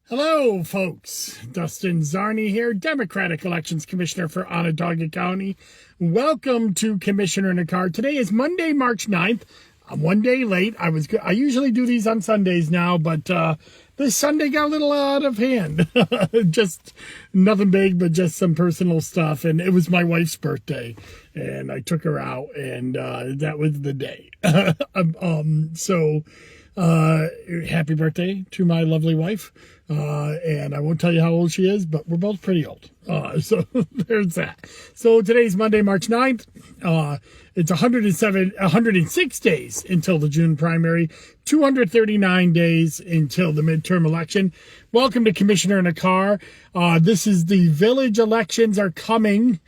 Hello, folks. Dustin Zarni here, Democratic Elections Commissioner for Onondaga County. Welcome to Commissioner in a Car. Today is Monday, March 9th. I'm one day late. I usually do these on Sundays now, but this Sunday got a little out of hand. Just nothing big, but just some personal stuff. And it was my wife's birthday, and I took her out, and that was the day. Happy birthday to my lovely wife. And I won't tell you how old she is, but we're both pretty old. So there's that. So today's Monday, March 9th. It's 106 days until the June primary, 239 days until the midterm election. Welcome to Commissioner in a Car. This is the village elections are coming,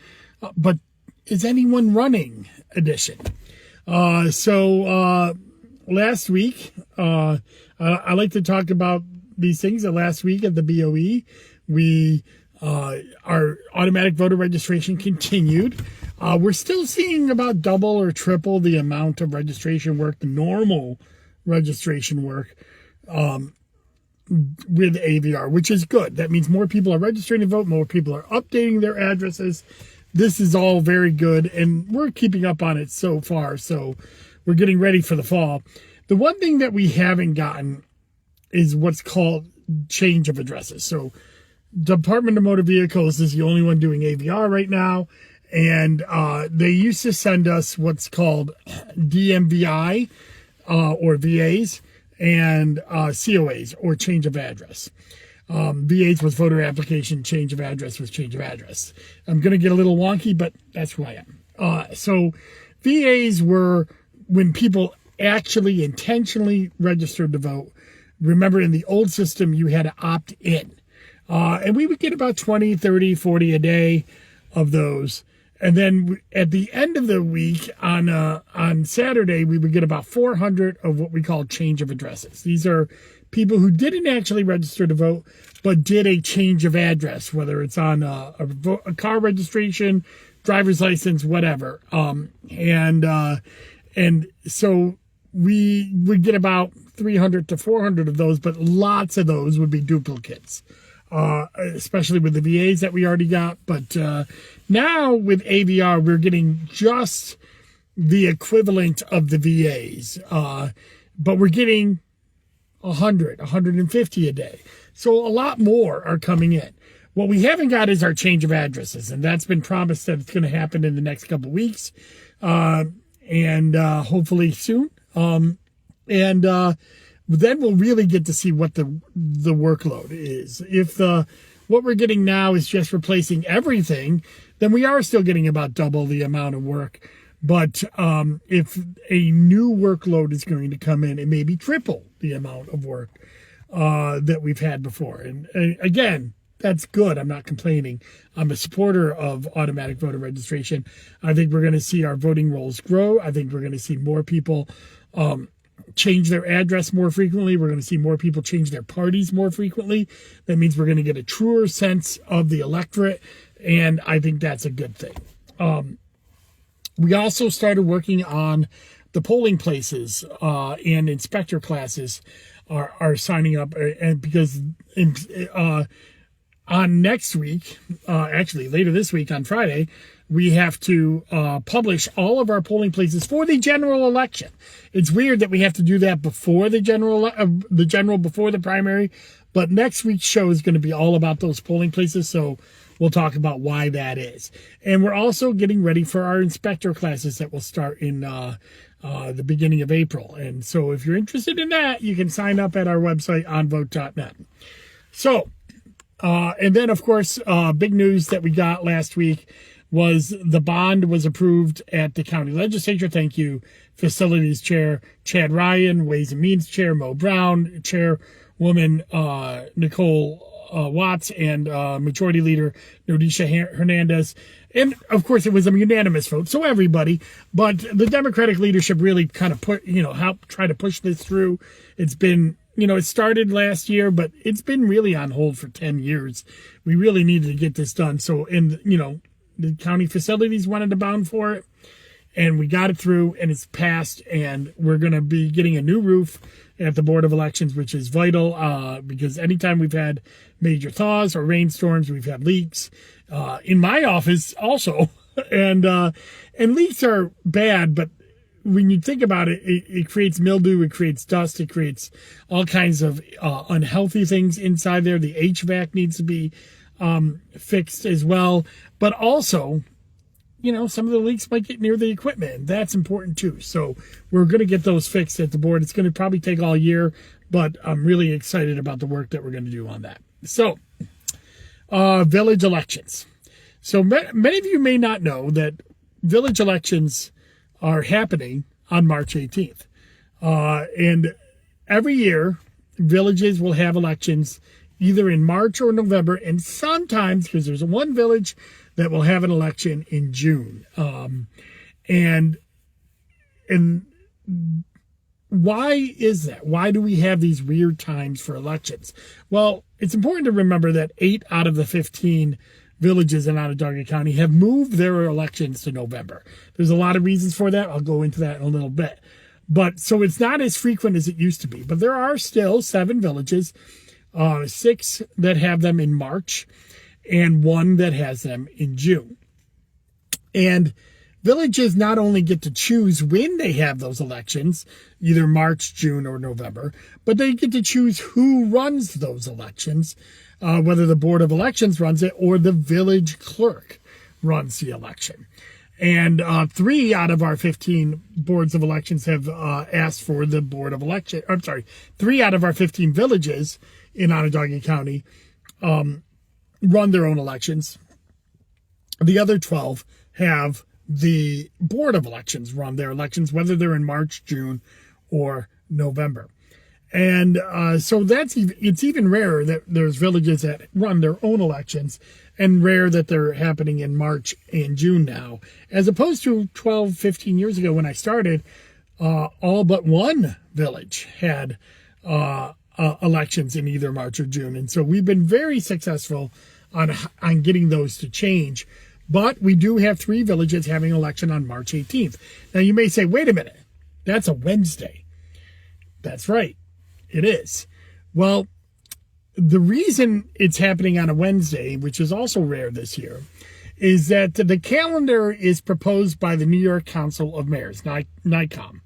but is anyone running edition? Last week, I like to talk about these things. Last week at the BOE, our automatic voter registration continued. We're still seeing about double or triple the amount of registration work, the normal registration work, with AVR, which is good. That means more people are registering to vote, more people are updating their addresses. This is all very good, and we're keeping up on it so far, so we're getting ready for the fall. The one thing that we haven't gotten is what's called change of addresses. So Department of Motor Vehicles is the only one doing AVR right now. And they used to send us what's called DMVI or VAs and COAs or change of address. VAs was voter application, change of address was change of address. I'm going to get a little wonky, but that's who I am. So VAs were when people actually intentionally registered to vote. Remember, in the old system, you had to opt in. And we would get about 20, 30, 40 a day of those. And then at the end of the week, on Saturday, we would get about 400 of what we call change of addresses. These are people who didn't actually register to vote, but did a change of address, whether it's on a car registration, driver's license, whatever. And so we would get about 300 to 400 of those, but lots of those would be duplicates, especially with the VAs that we already got. But now with AVR, we're getting just the equivalent of the VAs, but we're getting 100, 150 a day. So a lot more are coming in. What we haven't got is our change of addresses, and that's been promised that it's going to happen in the next couple of weeks, and hopefully soon. Then we'll really get to see what the workload is. If what we're getting now is just replacing everything, then we are still getting about double the amount of work. But if a new workload is going to come in, it may be triple the amount of work that we've had before. And again, that's good. I'm not complaining. I'm a supporter of automatic voter registration. I think we're going to see our voting rolls grow. I think we're going to see more people change their address more frequently. We're going to see more people change their parties more frequently. That means we're going to get a truer sense of the electorate, and I think that's a good thing. We also started working on the polling places, and inspector classes are signing up, and because on next week, actually later this week on Friday, we have to publish all of our polling places for the general election. It's weird that we have to do that before the before the primary, but next week's show is going to be all about those polling places, so we'll talk about why that is. And we're also getting ready for our inspector classes that will start in the beginning of April. And so if you're interested in that, you can sign up at our website, onvote.net. So, and then, of course, big news that we got last week was the bond was approved at the county legislature. Thank you, Facilities Chair Chad Ryan, Ways and Means Chair Mo Brown, Chairwoman Nicole Watts, and Majority Leader Nodisha Hernandez. And, of course, it was a unanimous vote, so everybody. But the Democratic leadership really kind of helped try to push this through. It's been, it started last year, but it's been really on hold for 10 years. We really needed to get this done. So, the county facilities wanted to bond for it. and we got it through, and it's passed, and we're going to be getting a new roof at the Board of Elections, which is vital because anytime we've had major thaws or rainstorms, we've had leaks in my office also, and leaks are bad, but when you think about it, it creates mildew, it creates dust, it creates all kinds of unhealthy things inside there. The HVAC needs to be fixed as well. But also, some of the leaks might get near the equipment. That's important too. So we're going to get those fixed at the board. It's going to probably take all year, but I'm really excited about the work that we're going to do on that. So, village elections. So many of you may not know that village elections are happening on March 18th. And every year, villages will have elections either in March or November, and sometimes, because there's one village that will have an election in June. And why is that? Why do we have these weird times for elections? Well, it's important to remember that 8 out of the 15 villages in Onondaga County have moved their elections to November. There's a lot of reasons for that. I'll go into that in a little bit. But so it's not as frequent as it used to be. But there are still 7 villages, 6 that have them in March, and 1 that has them in June. And villages not only get to choose when they have those elections, either March, June, or November, but they get to choose who runs those elections, whether the Board of Elections runs it or the village clerk runs the election. And 3 out of our 15 boards of elections have asked for the Board of Election. I'm sorry, 3 out of our 15 villages in Onondaga County run their own elections. The other 12 have the Board of Elections run their elections, whether they're in March, June, or November. And so it's even rarer that there's villages that run their own elections, and rare that they're happening in March and June now, as opposed to 12, 15 years ago when I started, all but one village had elections in either March or June. And so we've been very successful on getting those to change. But we do have 3 villages having an election on March 18th. Now you may say, wait a minute, that's a Wednesday. That's right. It is. Well, the reason it's happening on a Wednesday, which is also rare this year, is that the calendar is proposed by the New York Council of Mayors, NYCOM.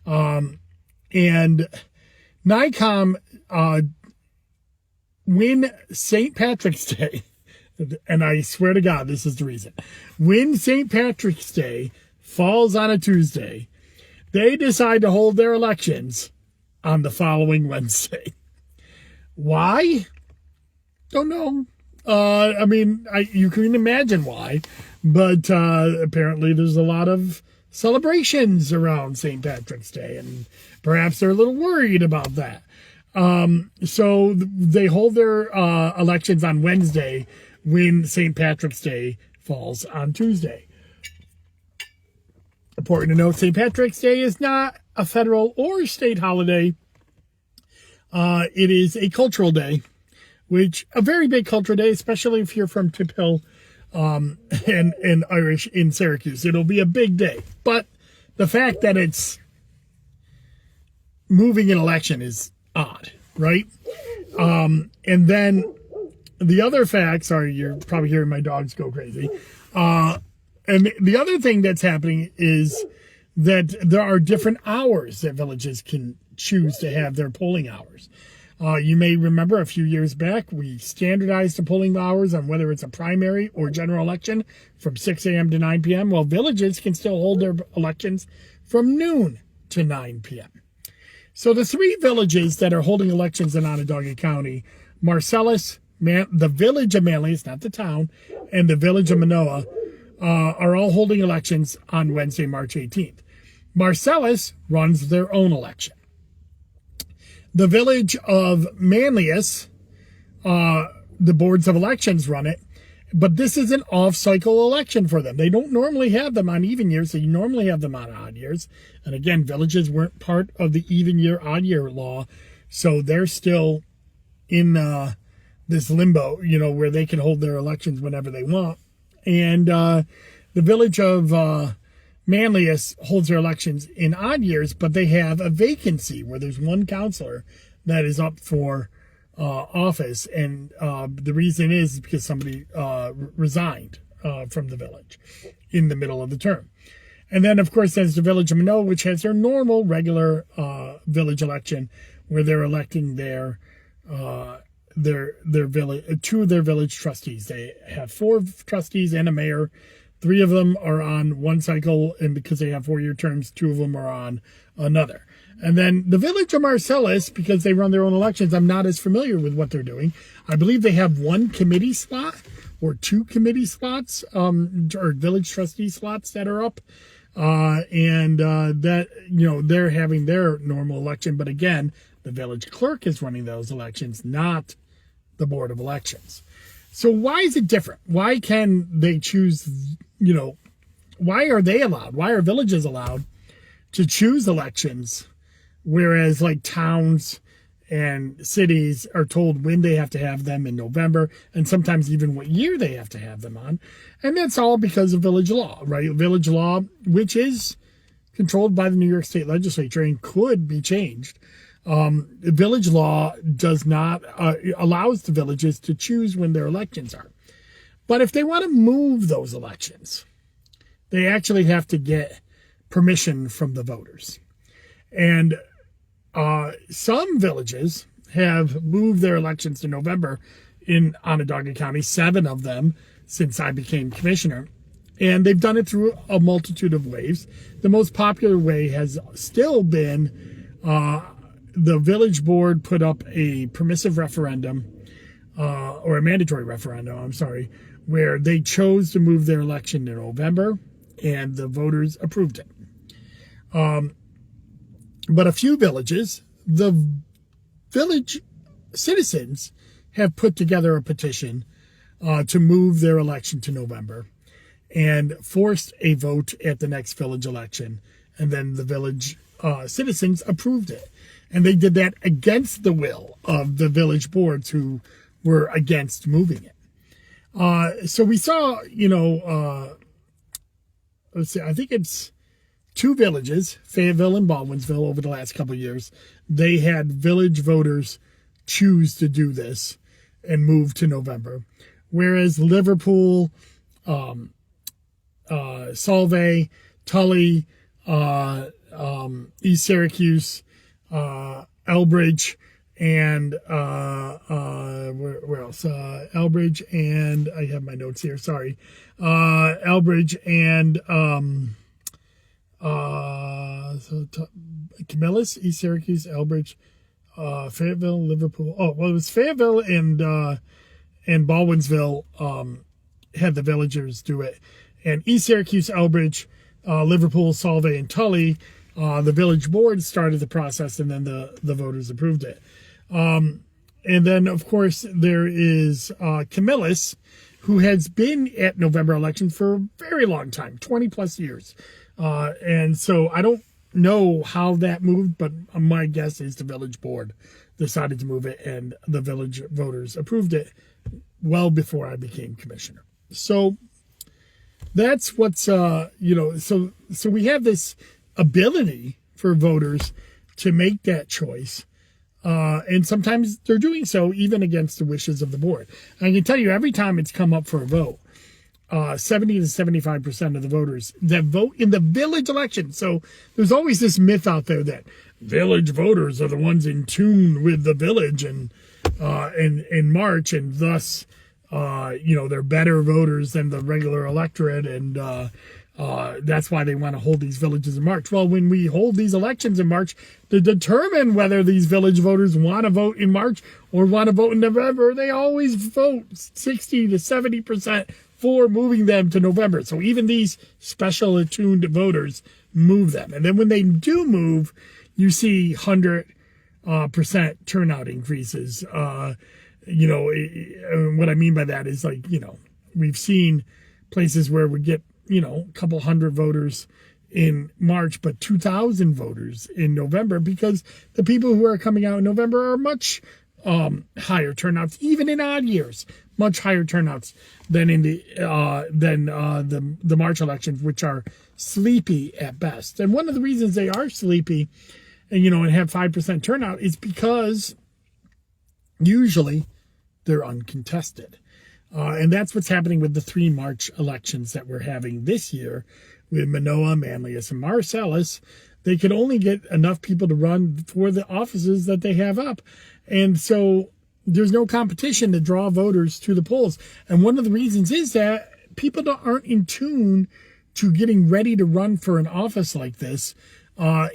And NYCOM, when St. Patrick's Day, and I swear to God, this is the reason, when St. Patrick's Day falls on a Tuesday, they decide to hold their elections on the following Wednesday. Why? Don't know. You can imagine why, but apparently there's a lot of celebrations around St. Patrick's Day, and perhaps they're a little worried about that. So they hold their elections on Wednesday when St. Patrick's Day falls on Tuesday. Important to note, St. Patrick's Day is not a federal or state holiday. It is a cultural day, which a very big cultural day, especially if you're from Tip Hill and Irish in Syracuse. It'll be a big day. But the fact that it's moving an election is odd, right? And then the other fact, sorry, you're probably hearing my dogs go crazy. And the other thing that's happening is that there are different hours that villages can choose to have their polling hours. You may remember a few years back, we standardized the polling hours on whether it's a primary or general election from 6 a.m. to 9 p.m. Well, villages can still hold their elections from noon to 9 p.m. So the 3 villages that are holding elections in Onondaga County, Marcellus, the village of Manlius, not the town, and the village of Minoa, are all holding elections on Wednesday, March 18th. Marcellus runs their own election. The village of Manlius, the boards of elections run it, but this is an off-cycle election for them. They don't normally have them on even years. They normally have them on odd years. And again, villages weren't part of the even year, odd year law, so they're still in this limbo, where they can hold their elections whenever they want. And the village of Manlius holds their elections in odd years, but they have a vacancy where there's one counselor that is up for office, and the reason is because somebody resigned from the village in the middle of the term. And then, of course, there's the village of Minoa, which has their normal, regular village election, where they're electing their village, two of their village trustees. They have 4 trustees and a mayor. 3 of them are on one cycle, and because they have 4-year terms, 2 of them are on another. And then the village of Marcellus, because they run their own elections, I'm not as familiar with what they're doing. I believe they have 1 committee slot or 2 committee slots, or village trustee slots that are up. That, they're having their normal election. But again, the village clerk is running those elections, not the Board of Elections. So why is it different? Why can they choose, why are they allowed? Why are villages allowed to choose elections, whereas like towns and cities are told when they have to have them in November, and sometimes even what year they have to have them on? And that's all because of village law, right? Village law, which is controlled by the New York State Legislature and could be changed. Village law does not allows the villages to choose when their elections are. But if they want to move those elections, they actually have to get permission from the voters. And some villages have moved their elections to November in Onondaga County, 7 of them since I became commissioner. And they've done it through a multitude of ways. The most popular way has still been the village board put up a permissive referendum, or a mandatory referendum, where they chose to move their election to November, and the voters approved it. But a few villages, the village citizens have put together a petition to move their election to November and forced a vote at the next village election. And then the village citizens approved it. And they did that against the will of the village boards who were against moving it. So we saw, let's see, I think it's 2 villages, Fayetteville and Baldwinsville, over the last couple of years. They had village voters choose to do this and move to November. Whereas Liverpool, Solvay, Tully, East Syracuse, Elbridge, and where else? Elbridge, and I have my notes here. Sorry, Elbridge and Camillus, East Syracuse, Elbridge, Fayetteville, Liverpool. Oh, well, it was Fayetteville and Baldwinsville had the villagers do it, and East Syracuse, Elbridge, Liverpool, Solvay, and Tully. The village board started the process, and then the voters approved it. And then, of course, there is Camillus, who has been at November elections for a very long time, 20 plus years. And so I don't know how that moved, but my guess is the village board decided to move it, and the village voters approved it well before I became commissioner. So that's what's, so we have this ability for voters to make that choice. And sometimes they're doing so even against the wishes of the board. I can tell you, every time it's come up for a vote, 70 to 75% of the voters that vote in the village election. So there's always this myth out there that village voters are the ones in tune with the village and in March, and thus, they're better voters than the regular electorate, and that's why they want to hold these villages in March. Well, when we hold these elections in March to determine whether these village voters want to vote in March or want to vote in November, they always vote 60 to 70% for moving them to November. So even these special attuned voters move them. And then when they do move, you see 100% turnout increases. What I mean by that is, we've seen places where we get, a couple hundred voters in March, but 2,000 voters in November, because the people who are coming out in November are much higher turnouts, even in odd years, much higher turnouts than in the March elections, which are sleepy at best. And one of the reasons they are sleepy and have 5% turnout is because usually they're uncontested. And that's what's happening with the 3 March elections that we're having this year with Minoa, Manlius, and Marcellus. They could only get enough people to run for the offices that they have up. And so there's no competition to draw voters to the polls. And one of the reasons is that people aren't in tune to getting ready to run for an office like this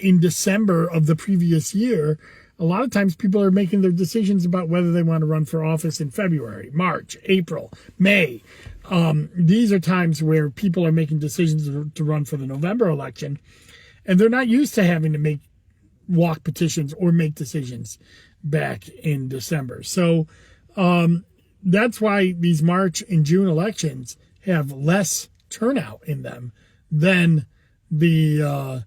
in December of the previous year. A lot of times people are making their decisions about whether they want to run for office in February, March, April, May. These are times where people are making decisions to run for the November election, and they're not used to having to walk petitions or make decisions back in December. So that's why these March and June elections have less turnout in them than the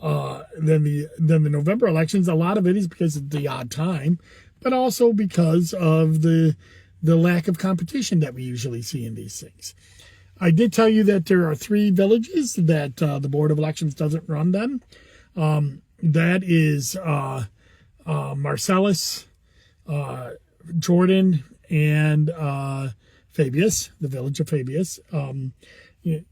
November elections. A lot of it is because of the odd time, but also because of the lack of competition that we usually see in these things. I did tell you that there are 3 villages that the Board of Elections doesn't run them. That is Marcellus, Jordan, and Fabius, the village of Fabius.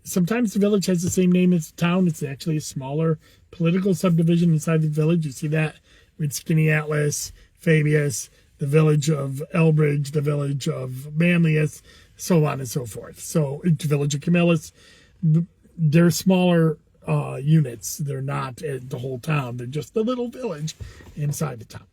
Sometimes the village has the same name as the town. It's actually a smaller political subdivision inside the village. You see that with Skinny Atlas, Fabius, the village of Elbridge, the village of Manlius, so on and so forth. So the village of Camillus, they're smaller units. They're not the whole town. They're just the little village inside the town.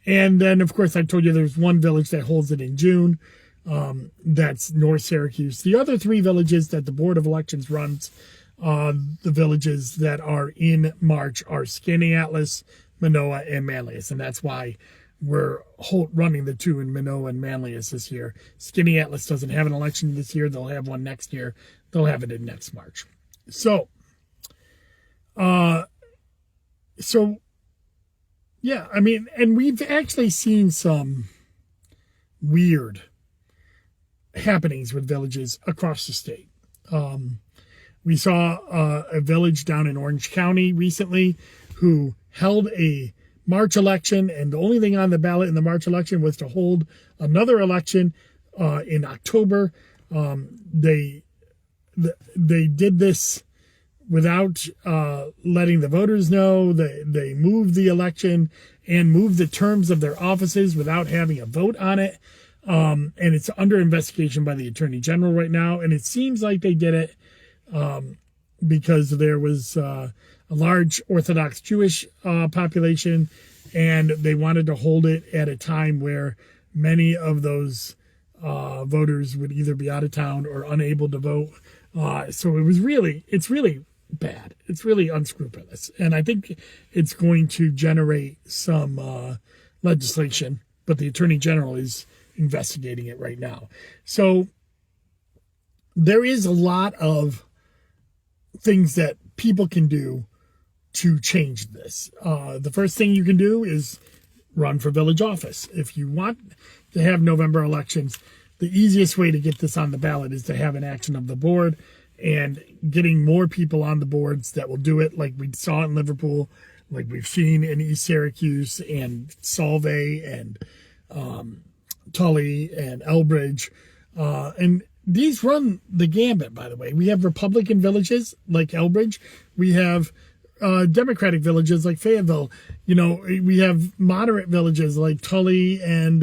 And then, of course, I told you there's one village that holds it in June. That's North Syracuse. The other 3 villages that the Board of Elections runs, the villages that are in March, are Skinny Atlas, Minoa, and Manlius. And that's why we're running the 2 in Minoa and Manlius this year. Skinny Atlas doesn't have an election this year. They'll have one next year. They'll have it in next March. So yeah, I mean, and we've actually seen some weird happenings with villages across the state. We saw a village down in Orange County recently who held a March election, and the only thing on the ballot in the March election was to hold another election in October. They did this without letting the voters know. They moved the election and moved the terms of their offices without having a vote on it. And it's under investigation by the Attorney General right now. And it seems like they did it because there was a large Orthodox Jewish population, and they wanted to hold it at a time where many of those voters would either be out of town or unable to vote. So it's really bad. It's really unscrupulous. And I think it's going to generate some legislation, but the Attorney General is investigating it right now. So there is a lot of things that people can do to change this. The first thing you can do is run for village office. If you want to have November elections, the easiest way to get this on the ballot is to have an action of the board, and getting more people on the boards that will do it, like we saw in Liverpool, like we've seen in East Syracuse and Solvay and Tully and Elbridge. And these run the gambit, by the way. We have Republican villages like Elbridge. We have Democratic villages like Fayetteville. We have moderate villages like Tully and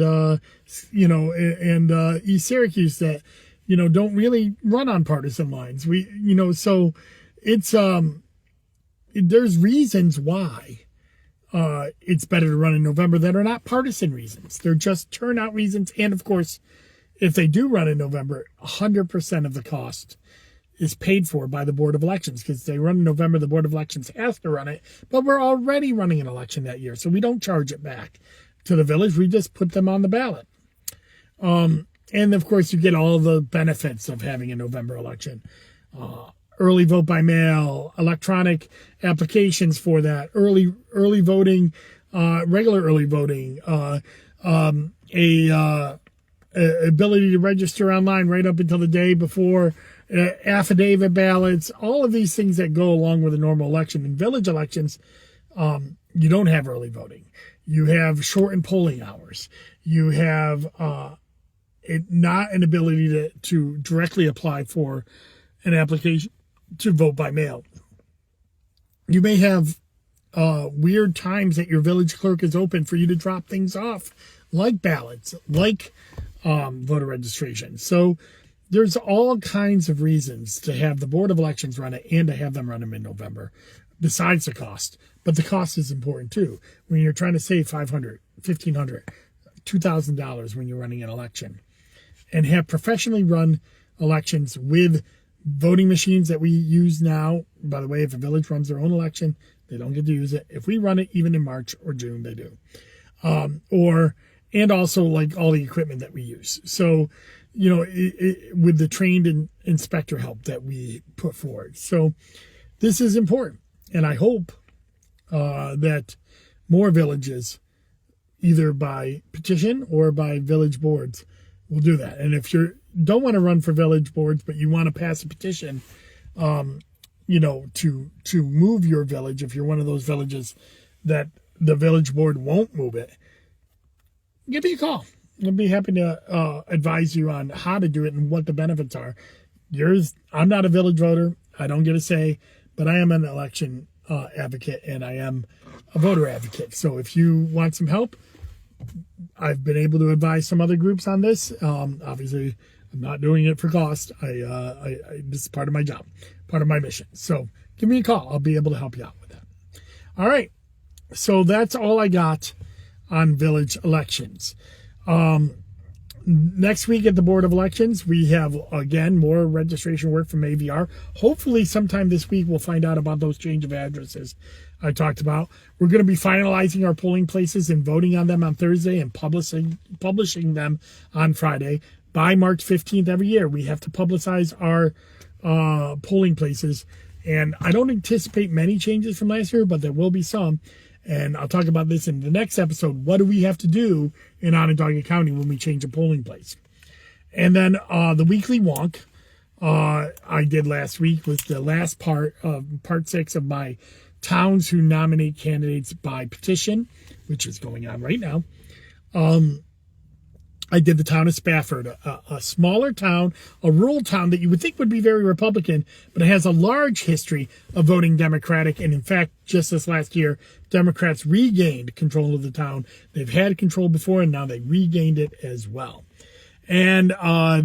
East Syracuse that don't really run on partisan lines. So it's there's reasons why it's better to run in November that are not partisan reasons. They're just turnout reasons. And of course, if they do run in November, 100% of the cost is paid for by the Board of Elections, because they run in November, the Board of Elections has to run it, but we're already running an election that year. So we don't charge it back to the village. We just put them on the ballot. And of course you get all the benefits of having a November election. Early vote by mail, electronic applications for that, early voting, regular early voting, ability to register online right up until the day before, affidavit ballots, all of these things that go along with a normal election. In village elections, you don't have early voting. You have shortened polling hours. You have not an ability to directly apply for an application to vote by mail. You may have weird times that your village clerk is open for you to drop things off, like ballots, like voter registration. So there's all kinds of reasons to have the Board of Elections run it and to have them run them in November, besides the cost. But the cost is important too. When you're trying to save $500, $1,500, $2,000 when you're running an election, and have professionally run elections with voting machines that we use now. By the way, if a village runs their own election, they don't get to use it. If we run it, even in March or June, they do. And also like all the equipment that we use. So, with the trained inspector help that we put forward. So this is important. And I hope that more villages, either by petition or by village boards, will do that. And if you don't want to run for village boards, but you want to pass a petition, to move your village, if you're one of those villages that the village board won't move it, give me a call. I'll be happy to advise you on how to do it and what the benefits are. I'm not a village voter. I don't get a say, but I am an election advocate and I am a voter advocate. So if you want some help, I've been able to advise some other groups on this. Obviously, I'm not doing it for cost. This is part of my job, part of my mission. So give me a call. I'll be able to help you out with that. All right. So that's all I got on village elections. Next week at the Board of Elections, we have, again, more registration work from AVR. Hopefully sometime this week we'll find out about those change of addresses I talked about. We're going to be finalizing our polling places and voting on them on Thursday and publishing them on Friday. By March 15th every year, we have to publicize our polling places. And I don't anticipate many changes from last year, but there will be some. And I'll talk about this in the next episode. What do we have to do in Onondaga County when we change a polling place? And then the weekly wonk I did last week was the last part of part 6 of my towns who nominate candidates by petition, which is going on right now. I did the town of Spafford, a smaller town, a rural town that you would think would be very Republican, but it has a large history of voting Democratic. And in fact, just this last year, Democrats regained control of the town. They've had control before, and now they regained it as well. And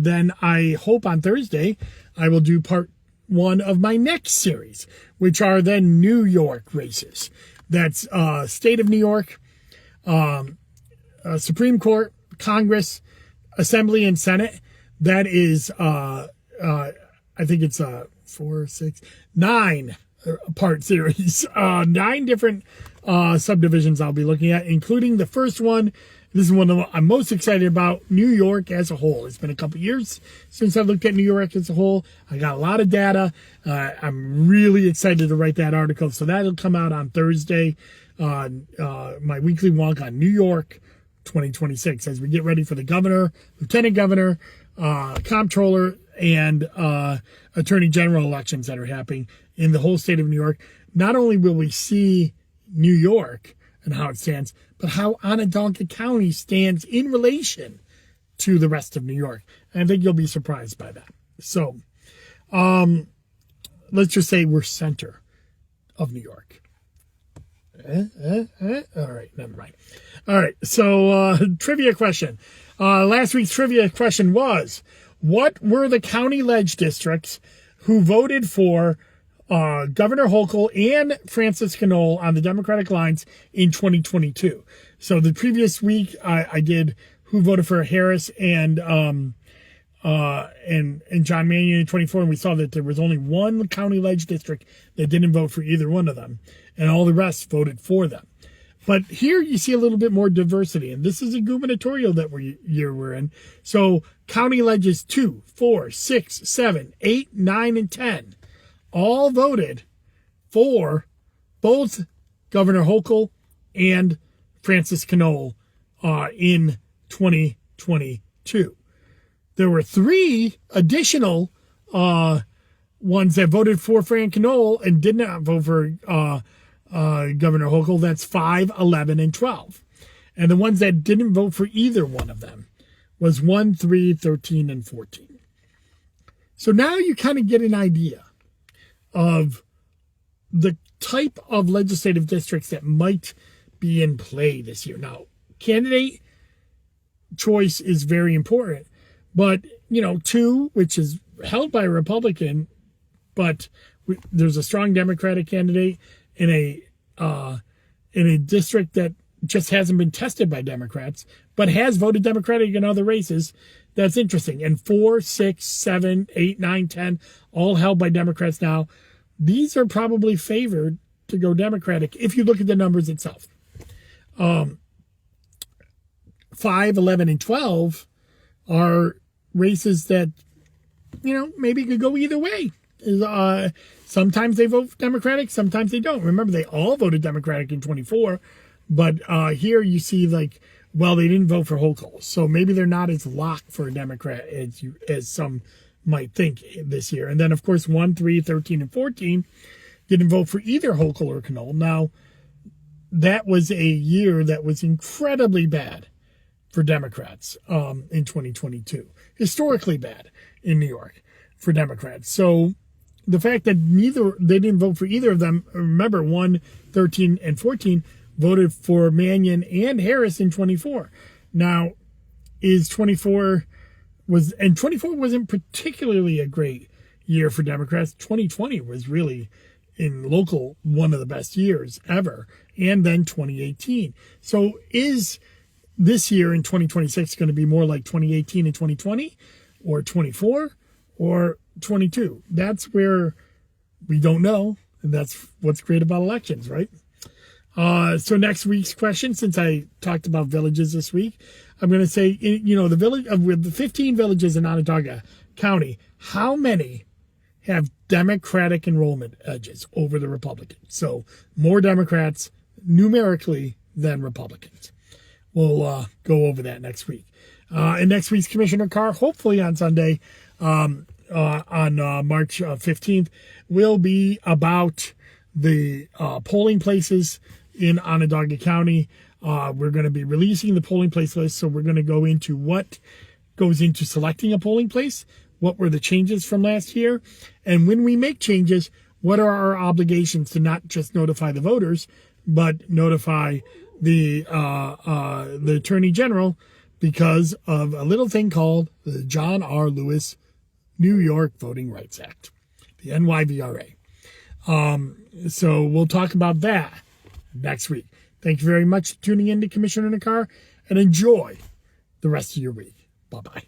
then I hope on Thursday I will do part 1 of my next series, which are the New York races. That's state of New York, Supreme Court, Congress, Assembly, and Senate. That is, I think it's 9 part series, 9 different subdivisions I'll be looking at, including the first one. This is one I'm most excited about, New York as a whole. It's been a couple years since I looked at New York as a whole. I got a lot of data. I'm really excited to write that article. So that'll come out on Thursday, my weekly wonk on New York 2026, as we get ready for the governor, lieutenant governor, comptroller, and attorney general elections that are happening in the whole state of New York. Not only will we see New York and how it stands, but how Onondaga County stands in relation to the rest of New York. And I think you'll be surprised by that. So let's just say we're center of New York. All right, never mind. All right, so trivia question. Last week's trivia question was, what were the county ledge districts who voted for Governor Hochul and Francis Knoll on the Democratic lines in 2022? So the previous week I did who voted for Harris and John Mannion in 24, and we saw that there was only one county ledge district that didn't vote for either one of them, and all the rest voted for them. But here you see a little bit more diversity, and this is a gubernatorial that we're in. So county ledges 2, 4, 6, 7, 8, 9, and 10 all voted for both Governor Hochul and Francis Knoll in 2022. There were 3 additional ones that voted for Frank Knoll and did not vote for Governor Hochul. That's 5, 11, and 12. And the ones that didn't vote for either one of them was 1, 3, 13, and 14. So now you kind of get an idea of the type of legislative districts that might be in play this year. Now, candidate choice is very important, but 2, which is held by a Republican, but there's a strong Democratic candidate in a district that just hasn't been tested by Democrats, but has voted Democratic in other races. That's interesting. And 4, 6, 7, 8, 9, 10, all held by Democrats now. These are probably favored to go Democratic if you look at the numbers itself. 5, 11, and 12 are races that, maybe could go either way. Sometimes they vote Democratic, sometimes they don't. Remember, they all voted Democratic in 24, but here you see they didn't vote for Hochul, so maybe they're not as locked for a Democrat as some might think this year. And then, of course, 1, 3, 13, and 14 didn't vote for either Hochul or Knoll. Now, that was a year that was incredibly bad for Democrats in 2022. Historically bad in New York for Democrats. So the fact that they didn't vote for either of them, remember 1, 13, and 14 voted for Mannion and Harris in 24. Now, 24 wasn't particularly a great year for Democrats. 2020 was really, in local, one of the best years ever. And then 2018. So is this year in 2026 going to be more like 2018 and 2020, or 24, or 22? That's where we don't know. And that's what's great about elections, right? So next week's question, since I talked about villages this week, I'm going to say, the village with the 15 villages in Onondaga County, how many have Democratic enrollment edges over the Republicans? So more Democrats numerically than Republicans. We'll go over that next week. And next week's Commissioner Carr, hopefully on Sunday, on March 15th, will be about the polling places in Onondaga County. We're going to be releasing the polling place list, so we're going to go into what goes into selecting a polling place, what were the changes from last year, and when we make changes, what are our obligations to not just notify the voters, but notify the Attorney General because of a little thing called the John R. Lewis New York Voting Rights Act, the NYVRA. So we'll talk about that next week. Thank you very much for tuning in to Commissioner in the Car, and enjoy the rest of your week. Bye-bye.